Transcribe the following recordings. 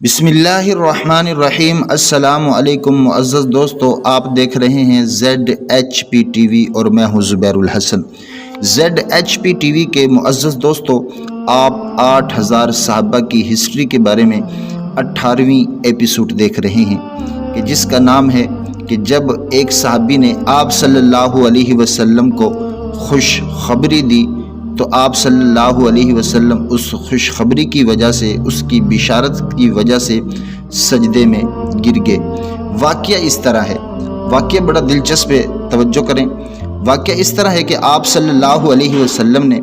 بسم اللہ الرحمن الرحیم۔ السلام علیکم معزز دوستو، آپ دیکھ رہے ہیں ZHP ٹی وی اور میں ہوں زبیر الحسن۔ ZHP ٹی وی کے معزز دوستو، آپ 8000 صحابہ کی ہسٹری کے بارے میں 18ویں ایپیسوڈ دیکھ رہے ہیں کہ جس کا نام ہے کہ جب ایک صحابی نے آپ صلی اللہ علیہ وسلم کو خوشخبری دی تو آپ صلی اللہ علیہ وسلم اس خوشخبری کی وجہ سے، اس کی بشارت کی وجہ سے سجدے میں گر گئے۔ واقعہ اس طرح ہے، واقعہ بڑا دلچسپ ہے، توجہ کریں۔ واقعہ اس طرح ہے کہ آپ صلی اللہ علیہ وسلم نے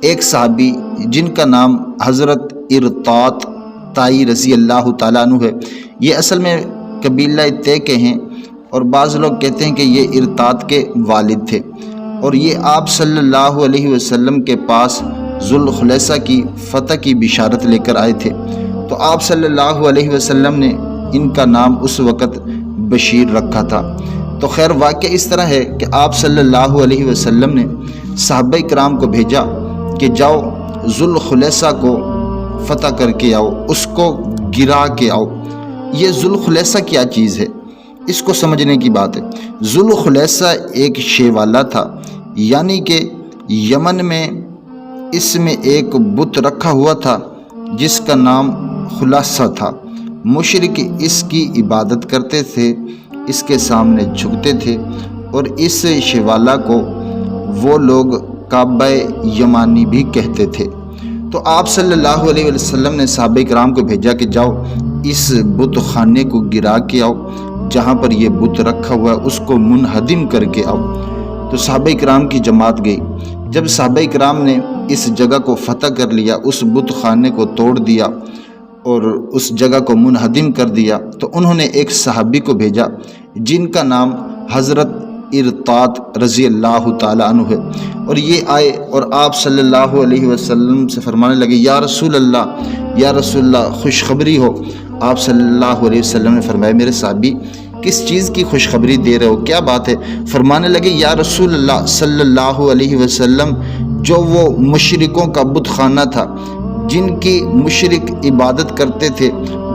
ایک صحابی جن کا نام حضرت ارطاط طائی رضی اللہ تعالیٰ عنہ ہے، یہ اصل میں قبیلہ طے کے ہیں اور بعض لوگ کہتے ہیں کہ یہ ارطاط کے والد تھے، اور یہ آپ صلی اللہ علیہ وسلم کے پاس ذوالخلیصہ کی فتح کی بشارت لے کر آئے تھے۔ تو آپ صلی اللہ علیہ وسلم نے ان کا نام اس وقت بشیر رکھا تھا۔ تو خیر، واقعہ اس طرح ہے کہ آپ صلی اللہ علیہ وسلم نے صحابہ کرام کو بھیجا کہ جاؤ ذوالخلیصہ کو فتح کر کے آؤ، اس کو گرا کے آؤ۔ یہ ذوالخلیصہ کیا چیز ہے، اس کو سمجھنے کی بات ہے۔ ذوالخلیصہ ایک شیوالہ تھا، یعنی کہ یمن میں اس میں ایک بت رکھا ہوا تھا جس کا نام خلاصہ تھا۔ مشرک اس کی عبادت کرتے تھے، اس کے سامنے جھکتے تھے، اور اس شیوالہ کو وہ لوگ کعبہ یمانی بھی کہتے تھے۔ تو آپ صلی اللہ علیہ وسلم نے صحابہ کرام کو بھیجا کہ جاؤ اس بت خانے کو گرا کے آؤ، جہاں پر یہ بت رکھا ہوا ہے اس کو منہدم کر کے آؤ۔ تو صحابہ کرام کی جماعت گئی۔ جب صحابہ کرام نے اس جگہ کو فتح کر لیا، اس بت خانے کو توڑ دیا اور اس جگہ کو منہدم کر دیا، تو انہوں نے ایک صحابی کو بھیجا جن کا نام حضرت ارطاط رضی اللہ تعالیٰ عنہ ہے، اور یہ آئے اور آپ صلی اللہ علیہ وسلم سے فرمانے لگے، یا رسول اللہ خوشخبری ہو۔ آپ صلی اللہ علیہ وسلم نے فرمایا، میرے صحابی کس چیز کی خوشخبری دے رہے ہو، کیا بات ہے؟ فرمانے لگے، یا رسول اللہ صلی اللہ علیہ وسلم، جو وہ مشرکوں کا بت خانہ تھا جن کی مشرک عبادت کرتے تھے،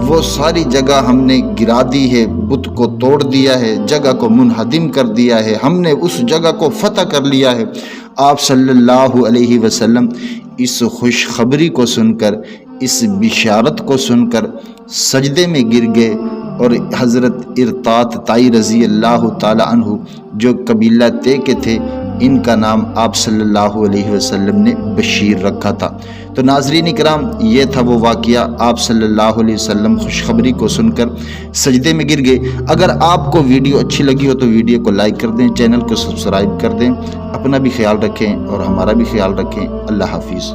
وہ ساری جگہ ہم نے گرا دی ہے، بت کو توڑ دیا ہے، جگہ کو منہدم کر دیا ہے، ہم نے اس جگہ کو فتح کر لیا ہے۔ آپ صلی اللہ علیہ وسلم اس خوشخبری کو سن کر، اس بشارت کو سن کر سجدے میں گر گئے، اور حضرت ارطاط طائی رضی اللہ تعالی عنہ جو قبیلہ طے کے تھے، ان کا نام آپ صلی اللہ علیہ وسلم نے بشیر رکھا تھا۔ تو ناظرین کرام، یہ تھا وہ واقعہ، آپ صلی اللہ علیہ وسلم خوشخبری کو سن کر سجدے میں گر گئے۔ اگر آپ کو ویڈیو اچھی لگی ہو تو ویڈیو کو لائک کر دیں، چینل کو سبسکرائب کر دیں، اپنا بھی خیال رکھیں اور ہمارا بھی خیال رکھیں۔ اللہ حافظ۔